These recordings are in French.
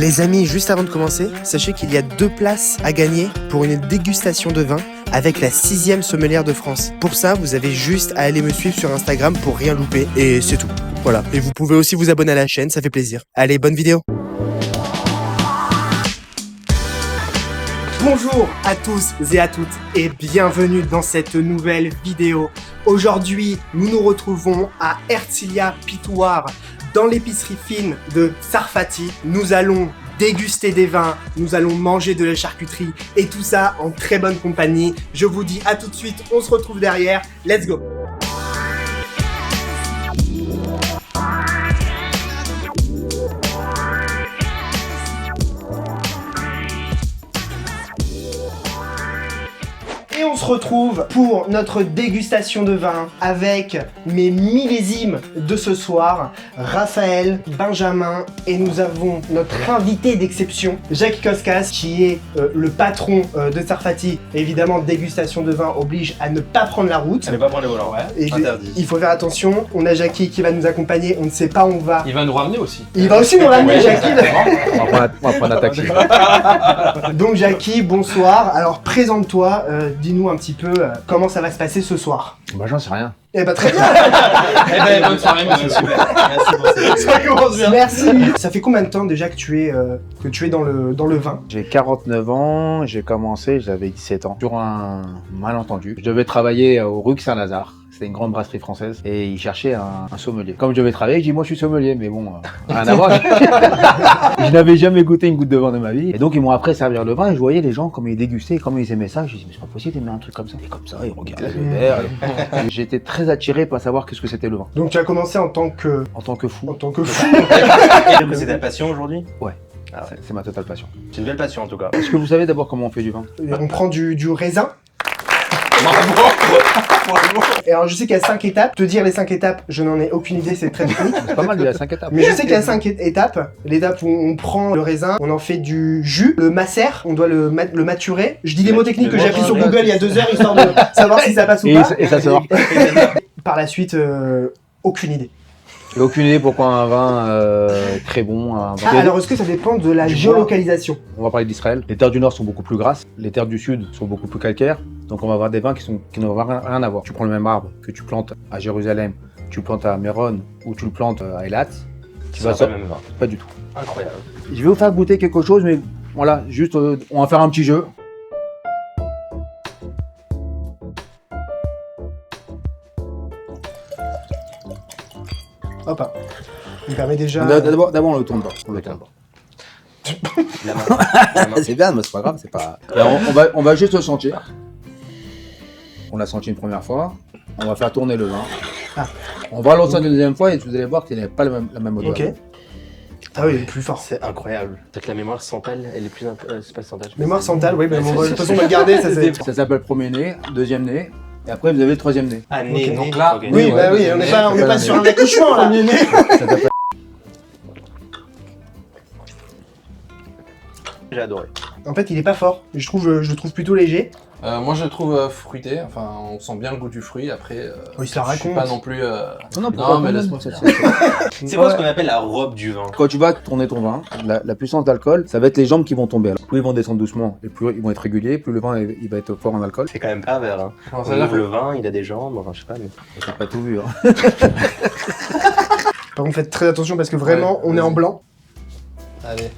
Les amis, juste avant de commencer, sachez qu'il y a 2 places à gagner pour une dégustation de vin avec la 6e sommelière de France. Pour ça, vous avez juste à aller me suivre sur Instagram pour rien louper et c'est tout. Voilà. Et vous pouvez aussi vous abonner à la chaîne, ça fait plaisir. Allez, bonne vidéo. Bonjour à tous et à toutes et bienvenue dans cette nouvelle vidéo. Aujourd'hui, nous nous retrouvons à Ercilia Pitouar, dans l'épicerie fine de Sarfati. Nous allons déguster des vins, nous allons manger de la charcuterie et tout ça en très bonne compagnie. Je vous dis à tout de suite, on se retrouve derrière. Let's go! Et on se retrouve pour notre dégustation de vin avec mes millésimes de ce soir, Raphaël, Benjamin, et nous avons notre invité d'exception, Jacques Koskas, qui est le patron de Sarfati. Évidemment, dégustation de vin oblige à ne pas prendre la route. À ne pas prendre le volant, ouais. Et interdit. Il faut faire attention. On a Jackie qui va nous accompagner, on ne sait pas où on va. Il va nous ramener aussi. Il va aussi nous ramener, Jackie. On va prendre un taxi. Donc Jackie, bonsoir. Alors présente-toi, dis-nous un petit peu comment ça va se passer ce soir. Bah j'en sais rien. Eh bah très bien. Eh ben, bonne soirée, monsieur. Merci pour cette... Ça commence bien. Merci. Ça fait combien de temps déjà que tu es dans le vin? J'ai 49 ans, j'ai commencé, j'avais 17 ans. Sur un malentendu. Je devais travailler au Rue Saint-Lazare. C'était une grande brasserie française et ils cherchaient un sommelier. Comme je devais travailler, je dis moi je suis sommelier, mais bon, rien à voir. Je n'avais jamais goûté une goutte de vin de ma vie. Et donc ils m'ont appris à servir le vin et je voyais les gens comme ils dégustaient, comme ils aimaient ça. Je dis mais c'est pas possible d'aimer un truc comme ça. Et comme ça, ils regardaient le verre. J'étais très attiré par savoir qu'est-ce que c'était le vin. Donc tu as commencé en tant que fou. En tant que fou. C'est ta passion aujourd'hui? Ouais. Ah ouais. C'est ma totale passion. C'est une belle passion en tout cas. Est-ce que vous savez d'abord comment on fait du vin? On prend du raisin. Bravo. Et alors je sais qu'il y a 5 étapes. Te dire les 5 étapes, je n'en ai aucune idée, c'est très technique. C'est pas mal, il y a 5 étapes. Mais je sais qu'il y a 5 étapes. L'étape où on prend le raisin, on en fait du jus, le macère, on doit le maturer. Je dis des mots techniques que j'ai appris sur Google il y a 2 heures histoire de savoir si ça passe ou pas. Et ça sort. Par la suite, aucune idée. J'ai aucune idée pourquoi un vin très bon. Un vin... Alors est-ce que ça dépend de la géolocalisation? On va parler d'Israël. Les terres du Nord sont beaucoup plus grasses, les terres du Sud sont beaucoup plus calcaires. Donc on va avoir des vins qui n'ont rien à voir. Tu prends le même arbre que tu plantes à Jérusalem, tu le plantes à Méron ou tu le plantes à Eilat. Tu vas pas le même vin. Pas du tout. Incroyable. Je vais vous faire goûter quelque chose, mais voilà, juste on va faire un petit jeu. Hop, il permet déjà... D'abord on le tourne pas. On le tourne pas. La main. C'est bien, mais c'est pas grave, c'est pas. Là, on va juste le sentir. On l'a senti une première fois. On va faire tourner le vin. Ah. On va le sentir une deuxième fois et vous allez voir qu'il n'a pas la même odeur. Ok. Ah oui, il est plus fort. C'est incroyable. C'est que la mémoire centrale, elle est plus... c'est pas le central. Mémoire centrale, oui, mais de toute façon on va le garder, ça c'est... Ça s'appelle premier nez, deuxième nez, et après vous avez le troisième nez. Ah, nez, Ok. donc là... Ok. Oui, ouais, bah oui, on n'est pas sur un accouchement là. Ça s'appelle- J'ai adoré. En fait, il est pas fort. Je le trouve plutôt léger. Moi je le trouve fruité, enfin on sent bien le goût du fruit, après Oui, ça je suis raconte. pas non plus... Non, pourquoi mais pas, laisse-moi ça, finir. C'est quoi ce qu'on appelle la robe du vin? Quand tu vas tourner ton vin, la puissance d'alcool, ça va être les jambes qui vont tomber. Alors, plus ils vont descendre doucement, et plus ils vont être réguliers, plus le vin il va être fort en alcool. C'est quand même pervers, hein. Comment ça On veut ouvre dire le vin, il a des jambes, enfin je sais pas, mais... T'as pas tout vu, hein. Par contre, faites très attention parce que vraiment, Ouais, on est en vas-y. blanc. Allez.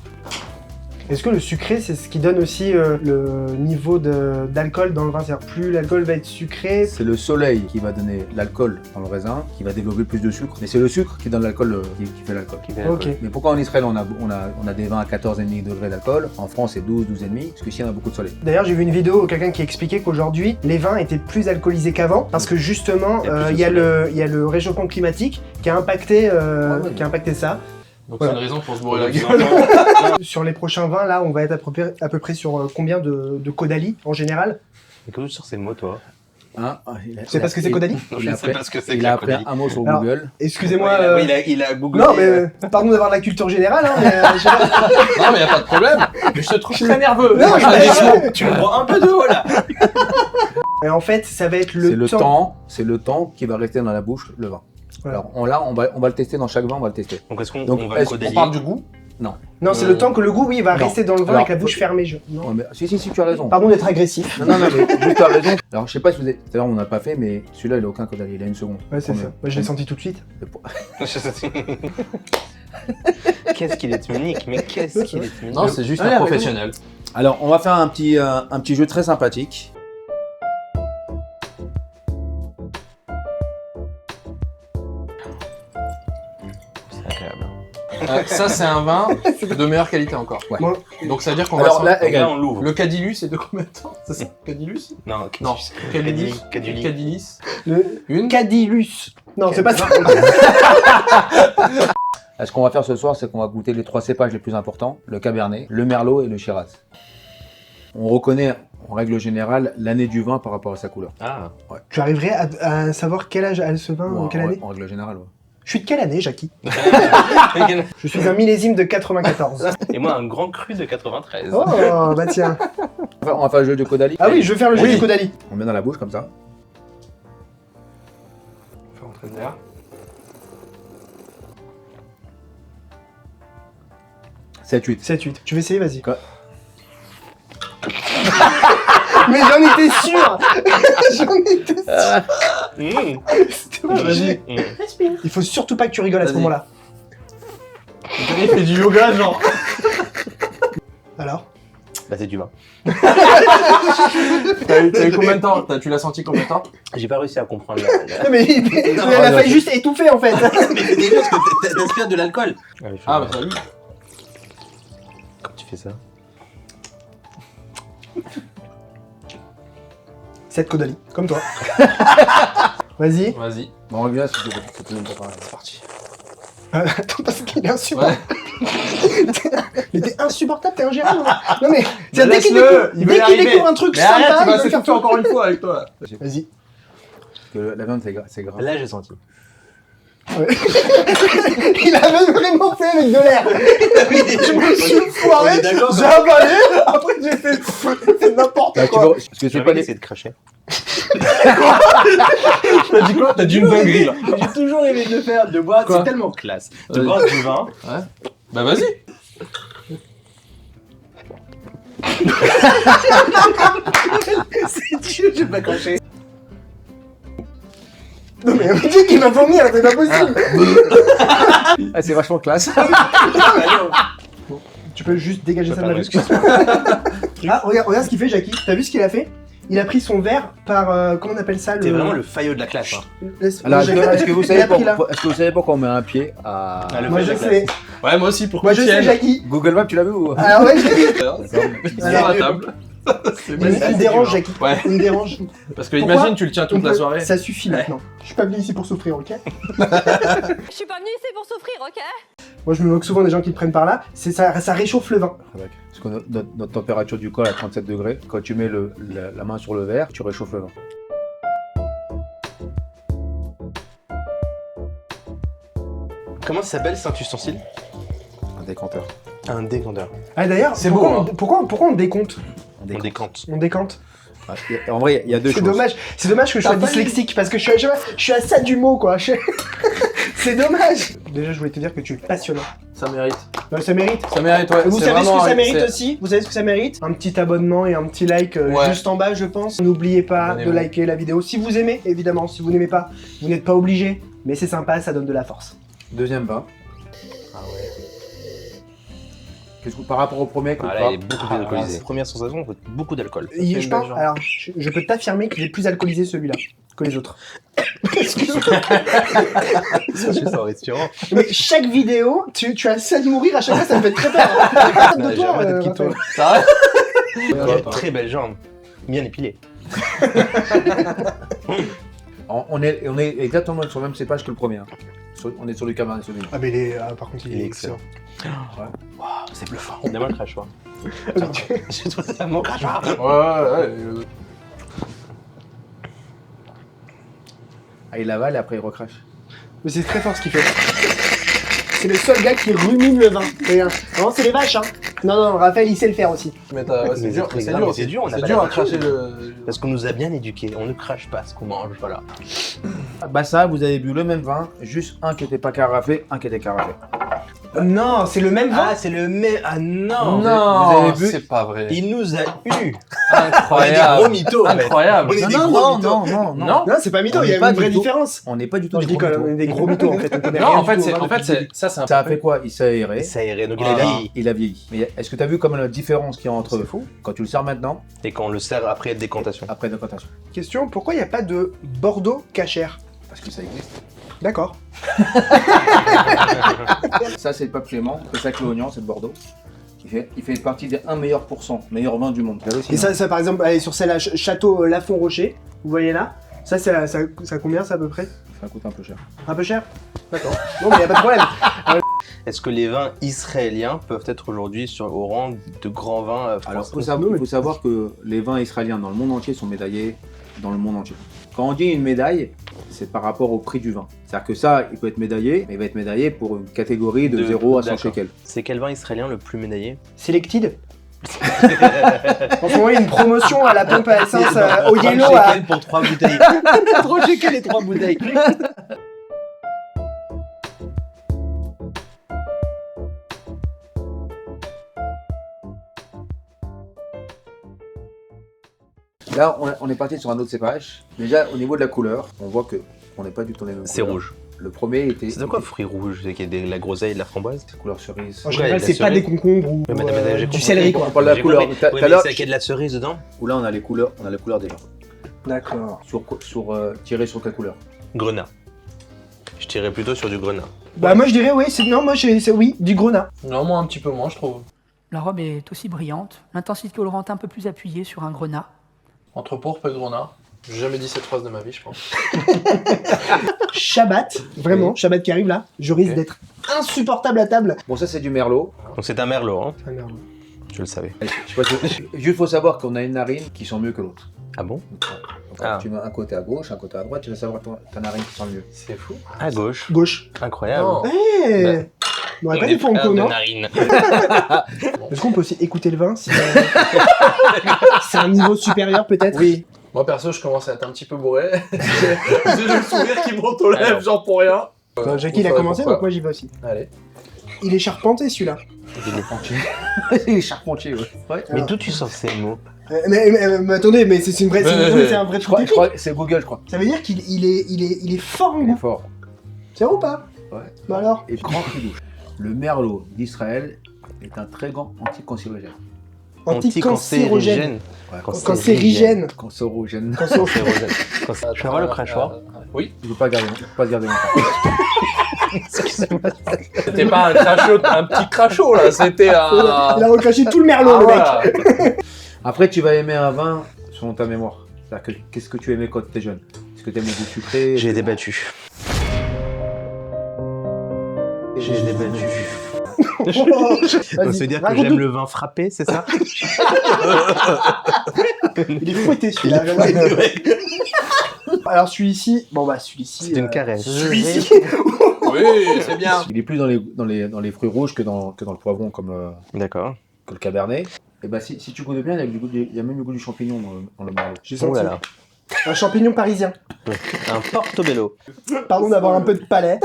Est-ce que le sucré, c'est ce qui donne aussi le niveau d'alcool dans le vin? C'est-à-dire plus l'alcool va être sucré... C'est le soleil qui va donner l'alcool dans le raisin, qui va développer plus de sucre. Mais c'est le sucre qui donne l'alcool, qui fait l'alcool. Ok. Mais pourquoi en Israël on a des vins à 14,5 degrés d'alcool? En France c'est 12, 12,5, parce qu'ici on a beaucoup de soleil. D'ailleurs, j'ai vu une vidéo où quelqu'un qui expliquait qu'aujourd'hui, les vins étaient plus alcoolisés qu'avant, parce que justement, Il y a plus de il y a le réchauffement climatique qui a impacté ça. Donc Voilà. c'est une raison pour se bourrer Pour la les gueule. enfants. Sur les prochains vins, là, on va être à peu près sur combien de Caudalie en général? Mais comment tu sors ces mots, toi? Hein? C'est parce que c'est Caudalie? Je sais pas ce que c'est que Il la a appris Caudalie. un mot sur Alors, Google. Excusez-moi. Il a Google. Non, mais pardon d'avoir de la culture générale, hein, mais je sais pas. Non mais y a pas de problème, mais je te trouve très nerveux. Non, Moi, je mais- fais des mots. Tu me prends un peu de haut là. Et en fait, ça va être C'est le temps qui va rester dans la bouche, le vin. Voilà. Alors on va le tester dans chaque vin, on va le tester. Donc est-ce qu'on Donc, on va est-ce coder On parle du goût. Non. Non, c'est le temps que le goût, oui, va Non. rester dans le vin Alors, avec la bouche fermée. Non. Ouais, mais, si, tu as raison. Pardon d'être agressif. Non, mais juste tu as raison. Alors, je sais pas si vous avez. D'ailleurs, on n'a pas fait, mais celui-là, il a aucun codal. Il a une seconde. Ouais, c'est ça. Moi, je l'ai senti tout de suite. Qu'est-ce qu'il est unique, mais qu'est-ce qu'il est unique. Non, c'est juste Ouais, un avec professionnel. Alors, on va faire un petit jeu très sympathique. C'est agréable. Ça, c'est un vin de meilleure qualité encore. Ouais. Moi, Donc, ça veut dire qu'on Alors, va... là, Donc là, on l'ouvre. Le Cadillus, c'est de combien de temps? C'est ça? Cadillus? Non, Non. Cadillus. Cadillus. Cadilis. le Une. Cadillus. Non, c'est pas ça. Ce qu'on va faire ce soir, c'est qu'on va goûter les 3 cépages les plus importants, le Cabernet, le Merlot et le Shiraz. On reconnaît, en règle générale, l'année du vin par rapport à sa couleur. Ah. Tu arriverais à savoir quel âge a ce vin, Ou en quelle année? en règle générale, ouais. Je suis de quelle année, Jackie? Je suis un millésime de 94. Et moi, un grand cru de 93. Oh, bah tiens. On va faire le jeu de Caudalie. Ah oui, je veux faire le jeu Oui. du Caudalie. On met dans la bouche comme ça. Faut rentrer de l'air. 7-8. 7-8. Tu veux essayer, vas-y. Quoi? Mais j'en étais sûr. J'en étais sûr. Mmh. C'était obligé. Mmh. Il faut surtout pas que tu rigoles à ce Vas-y. moment-là. Il fait du yoga, genre. Alors? Bah, c'est du vin. T'as eu combien de temps? Tu l'as senti combien de temps? J'ai pas réussi à comprendre. Non, mais elle a failli juste étouffer en fait. Mais c'est déjà parce que t'aspires de l'alcool. Ah, bah ça oui. Comment tu fais ça? Cette Caudalie, comme toi. Vas-y. Vas-y. Bon, on revient, c'est tout pareil. C'est parti. Attends, parce qu'il est insupportable. Mais t'es insupportable, t'es ingérable. Non mais, tiens, dès qu'il laisse-le, il va y dès qu'il arriver. découvre un truc Mais arrête, sympa, tu vas il va faire s'étouffer encore une fois avec toi. Vas-y. Parce que la viande, c'est gras. Là, j'ai senti. Ouais. Il avait vraiment fait avec de l'air. Je me suis foiré, j'ai avalé, après j'ai fait n'importe Là, tu quoi. vois, parce que c'est J'ai pas pas les... essayé de cracher. T'as dit quoi? T'as dit une dinguerie là. J'ai toujours aimé de le faire, de boire, Quoi? c'est tellement classe. De Vas-y. boire du vin. Ouais. Bah vas-y. C'est Dieu, j'ai pas craché. Non mais on dit qu'il va vomir, c'est pas possible. Ah, c'est vachement classe. Tu peux juste dégager Je ça peux de la pas, vue. Ah, regarde ce qu'il fait, Jackie. T'as vu ce qu'il a fait? Il a pris son verre par, comment on appelle ça? T'es vraiment le faillot de la classe. Laisse- Alors, Moi, j'ai- est-ce que vous il savez a pris là. est-ce que vous savez pourquoi on met un pied à... Ah, le Moi fait je de la sais. Ouais, moi aussi pour Moi je sais, Jackie. Google Maps, tu l'as vu ou... Alors ouais, je l'ai vu. Sur la table. C'est Il magnifique. me dérange, Jackie. Ouais. Il me dérange. Parce que Pourquoi imagine, tu le tiens toute On la peut- soirée. Ça suffit maintenant. Je suis pas venu ici pour souffrir, ok? Je suis pas venue ici pour souffrir, ok? Moi je me moque souvent des gens qui le prennent par là. C'est ça réchauffe le vin. Parce que notre température du corps est à 37 degrés. Quand tu mets la main sur le verre, tu réchauffes le vin. Comment ça s'appelle cet ustensile? Un décanteur. Un décanteur. Ah d'ailleurs, C'est pourquoi, beau, pourquoi on décompte? Un On décante. décante. On décante. Ah, en vrai, il y a deux C'est choses. dommage. C'est dommage que je sois T'as pas dyslexique parce que je suis à ça du mot quoi. C'est dommage. Déjà je voulais te dire que tu es passionnant. Ça mérite. Ouais, ça mérite. Ça mérite, ouais. Et vous c'est savez ce vraiment que ça un- mérite c'est- aussi? Vous savez ce que ça mérite? Un petit abonnement et un petit like Ouais. juste en bas, je pense. N'oubliez pas de Abonnez-vous. liker la vidéo si vous aimez, évidemment. Si vous n'aimez pas, vous n'êtes pas obligé. Mais c'est sympa, ça donne de la force. Deuxième vin. Ah ouais. Qu'est-ce que par rapport au premier que Ah là, il est beaucoup plus alcoolisé. Première sensation, on voit beaucoup d'alcool. Et fait je une pense, belle jambe. alors, je peux t'affirmer qu'il est plus alcoolisé celui-là que les autres. Excuse-moi. Je suis en restaurant. Mais chaque vidéo, tu as ça de mourir à chaque fois, ça me fait très peur. De toi, J'arrête de quitter. Raphaël. Ça va? Il a très belle jambe. Bien épilée. on est exactement sur le même cépage que le premier. Hein. On est sur du Cabernet Sauvignon. Ah mais par contre il est excellent. C'est bluffant. Donne-moi le crachoir. Je trouve ça mon crachoir. Ouais. Ah, il avale et après il recrache. Mais c'est très fort ce qu'il fait. C'est le seul gars qui rumine le vin. Regarde. Non, c'est les vaches, hein. Non, Raphaël, il sait le faire aussi. Mais Mais c'est c'est dur, très c'est grave, dur. mais c'est dur, on a C'est pas dur à l'habitude. cracher le. Parce qu'on nous a bien éduqués. On ne crache pas ce qu'on mange. Voilà. Bah ça, vous avez bu le même vin, juste un qui était pas carafé, un qui était carafé. Non, c'est le même vin. Ah, c'est le même. Ah non. Non, vous avez vu c'est pas vrai. Il nous a eu. Incroyable. On est des gros mythos, mec. Incroyable. On est des Non, gros non, mythos. non, non, non. Non. Non, c'est pas mytho, On il y est a pas une vraie du tout. différence. On n'est pas du tout Non, je des dis gros qu'on mythos. est des gros mythos en fait. On connaît Non, rien en du fait, tout au c'est, vin en depuis fait, le début. ça, c'est un Ça a peu- fait quoi? Il s'est aéré. Ça aéré, donc il Voilà. a vieilli. Il a vieilli. Mais est-ce que tu as vu comme la différence qu'il y a entre quand tu le sers maintenant, Et quand on le sert après décantation. après décantation? Question, pourquoi il n'y a pas de Bordeaux cachère? Parce que ça existe. D'accord. Ça, c'est le pape Clément, c'est ça Cléognan, c'est le Bordeaux. Il fait partie des 1 meilleur %, meilleur vin du monde. Et ça, par exemple, allez, sur celle-là, Château Lafon Rocher, vous voyez là? Ça combien ça à peu près? Ça coûte un peu cher. Un peu cher? D'accord. Non, mais il n'y a pas de problème. Est-ce que les vins israéliens peuvent être aujourd'hui au rang de grands vins Alors, français il faut savoir que les vins israéliens dans le monde entier sont médaillés dans le monde entier. Quand on dit une médaille, c'est par rapport au prix du vin. C'est-à-dire que ça, il peut être médaillé, mais il va être médaillé pour une catégorie de 0 à 100 d'accord. shekels. C'est quel vin israélien le plus médaillé? Selected. En ce moment, il y a une promotion à la pompe à essence au Yellow 30 à... shekels pour 3 bouteilles. 3 shekels et 3 bouteilles. Là, on est parti sur un autre cépage. Déjà, au niveau de la couleur, on voit que on n'est pas du tout les mêmes C'est couleurs. rouge. Le premier était... C'est de quoi fruits rouges? C'est qu'il y a de la groseille et de la framboise? C'est couleur cerise. En général, Ouais, c'est la pas cerise. des concombres ou Ouais, mais j'ai du compris. céleri, quoi. On parle de la J'ai couleur. compris. Tout à Ouais, mais l'heure, c'est qu'il y a de la cerise dedans? où là, on a les couleurs déjà. D'accord. Tiré sur quelle couleur? Grenat. Je tirais plutôt sur du grenat. Bah, moi, je dirais, oui, c'est oui, du grenat. Non, moi un petit peu moins, je trouve. La robe est aussi brillante, l'intensité colorante un peu plus appuyée sur un grenat. Entre pourpre et grenat. J'ai jamais dit cette phrase de ma vie, je pense. Shabbat, vraiment, Shabbat qui arrive là, je risque Ok. d'être insupportable à table. Bon, ça, c'est du merlot. Donc c'est un merlot, hein? Ah merde. Je le savais. Je sais pas si- Juste, faut savoir qu'on a une narine qui sent mieux que l'autre. Ah bon? Donc, Ah. tu mets un côté à gauche, un côté à droite, tu vas savoir ta narine qui sent mieux. C'est fou. À gauche. Gauche. Incroyable. Non. Eh On aurait pas dit frères Fonco, de non? narine. Est-ce qu'on peut aussi écouter le vin si c'est un niveau supérieur peut-être? Oui. Moi perso, je commence à être un petit peu bourré. J'ai le sourire qui monte aux lèvres, genre pour rien. Jackie, il a commencé, donc moi j'y vais aussi. Allez. Il est charpenté celui-là. Il est charpentier. Il est charpentier, ouais. Mais d'où tu sors ces mots? Mais attendez, mais c'est une vraie, c'est un vrai Je truc crois, technique. c'est Google, je crois. Ça veut dire qu'il est fort en Il est goût. fort. C'est vrai ou pas? Ouais. Bah alors? Et grand fidouche. Le merlot d'Israël est un très grand anticancérogène. Anticancérogène. Ouais. Cancérigène. Cancérogène. Cancérogène. Je peux avoir le crachoir? Oui. Je ne veux pas se garder longtemps. C'était pas un crachot, un petit crachot là, c'était un. Il a recraché tout le merlot, le mec. voilà. Après, tu vas aimer un vin selon ta mémoire. C'est-à-dire que qu'est-ce que tu aimais quand tu étais jeune? Est-ce que tu aimes le goût sucré? J'ai débattu. J'ai débattu. Vas-y, Ça veut dire que raconte-nous. j'aime le vin frappé, c'est ça? Il est fouetté celui-là. Alors celui-ci, bon bah celui-ci. C'est une caresse. Celui-ci. Oui, c'est bien. Il est plus dans les fruits rouges que dans le poivron comme D'accord. que le cabernet. Et bah si tu goûtes bien, il y a même le goût du champignon dans le merlot. J'ai Oh senti là là. un champignon parisien. Un portobello. Pardon d'avoir un peu de palais.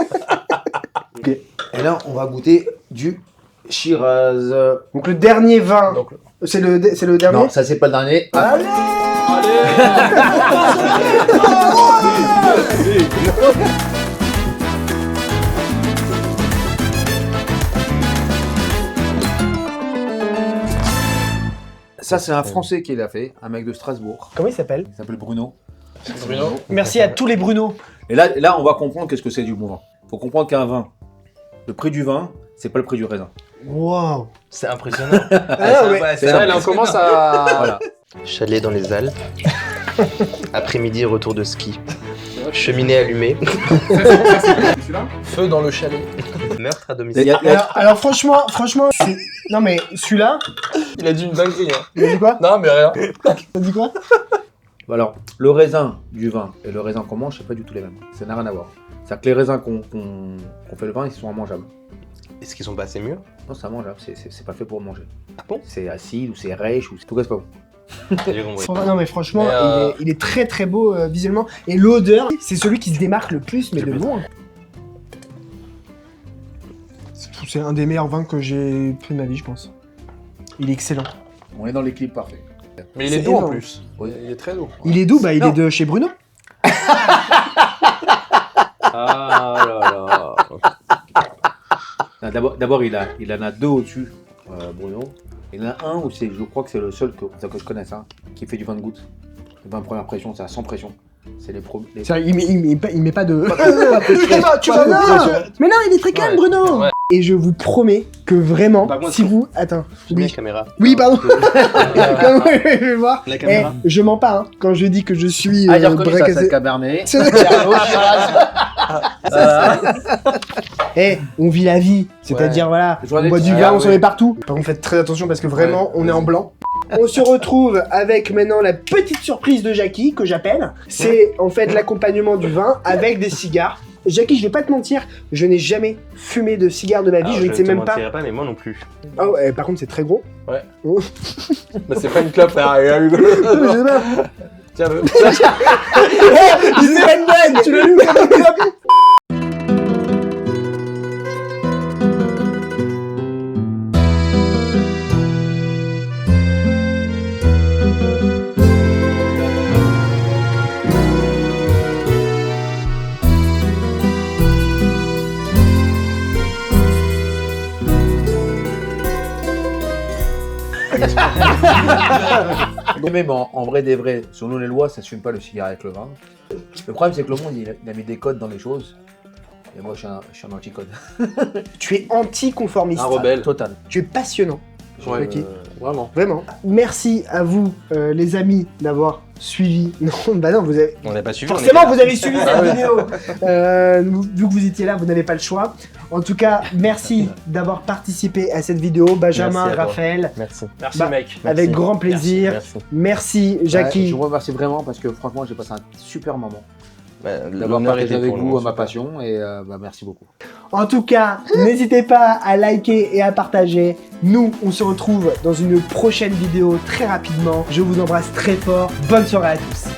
Et là, on va goûter du Shiraz. Donc le dernier vin, Donc, c'est le dernier. Non, ça c'est pas le dernier. Ah, Allez. ça c'est un Français qui l'a fait, un mec de Strasbourg. Comment il s'appelle? Il s'appelle Bruno. Bruno. Merci à tous les Bruno. Et là, on va comprendre qu'est-ce que c'est du bon vin. Faut comprendre qu'un vin, le prix du vin, c'est pas le prix du raisin. Wow. C'est impressionnant. Ah ouais. C'est Là, on commence à. Voilà. Chalet dans les Alpes. Après-midi, retour de ski. Cheminée allumée. Feu dans le chalet. Meurtre à Il domicile. y a- Alors franchement, c'est... Non mais celui-là, Il a dit une dinguerie. Hein. il a dit quoi? Non, mais rien. T'as dit quoi? Alors, le raisin du vin et le raisin qu'on mange, c'est pas du tout les mêmes. Ça n'a rien à voir. C'est-à-dire que les raisins qu'on fait le vin, ils sont immangeables. Est-ce qu'ils sont pas assez mûrs? Non, c'est immangeable, c'est pas fait pour manger. Ah bon? C'est acide ou c'est rêche ou en tout cas c'est pas bon. J'ai compris. Non mais franchement, Mais, il est très très beau visuellement. Et l'odeur, c'est celui qui se démarque le plus, mais de loin. C'est un des meilleurs vins que j'ai fait de ma vie, je pense. Il est excellent. On est dans l'équilibre parfait. Mais il est C'est doux en énorme. plus. Il est très doux. Il est doux, bah il Non. est de chez Bruno. Ah là là. Ah, D'abord, il en a deux au-dessus, Bruno. Il y en a un où je crois que c'est le seul que je connaisse, hein, qui fait du vin de goutte. Le vin première pression, c'est à sans pression. C'est les Il met pas de... Tu vas Mais non, il est très calme, Ouais. Bruno. Ouais. Et je vous promets que vraiment, Par contre, si vous... Attends, Oui, oui. caméra. Oui, pardon. Je vais voir. La caméra. Je mens pas, hein, quand je dis que je suis Ah, j'ai reconnu ça, braqué- c'est le Cabernet. C'est- Pernod, Shiraz. on vit la vie, c'est-à-dire voilà, Je vois on des boit du petits- vin, Ah, on s'en oui. met partout. Par contre, faites très attention parce que vraiment, Ouais, on est en vas-y. blanc. On se retrouve avec maintenant la petite surprise de Jackie, que j'appelle. C'est en fait l'accompagnement du vin avec des cigares. Jackie, je vais pas te mentir, je n'ai jamais fumé de cigare de ma vie, Alors, je ne sais même pas. pas, mais moi non plus. Ah ouais, par contre, c'est très gros. Ouais. Oh. Bah, c'est pas une clope, hein, regarde. Je sais pas. Tiens, C'est pas une blague, tu l'as lu comme une clope. Mais même en vrai des vrais, selon les lois, ça ne se fume pas le cigare avec le vin. Le problème, c'est que le monde, il a mis des codes dans les choses. Et moi, je suis un anti-code. Tu es anticonformiste. Un rebelle. Total. Tu es passionnant. Ouais, Ok. Vraiment. Vraiment. Merci à vous, les amis, d'avoir suivi. Non, bah non, vous avez. On n'a pas suivi. Forcément, vous avez suivi cette vidéo. Vu que vous étiez là, vous n'avez pas le choix. En tout cas, merci d'avoir participé à cette vidéo, Benjamin, Merci à toi. Raphaël. Merci. Merci, Bah, mec. Avec grand plaisir. Merci. Merci, Jackie. Ouais, je vous remercie vraiment parce que franchement, j'ai passé un super moment. Bah, D'avoir l'honneur partagé était avec pour vous nous, ma super. passion et merci beaucoup. En tout cas, n'hésitez pas à liker et à partager. Nous, on se retrouve dans une prochaine vidéo très rapidement. Je vous embrasse très fort. Bonne soirée à tous.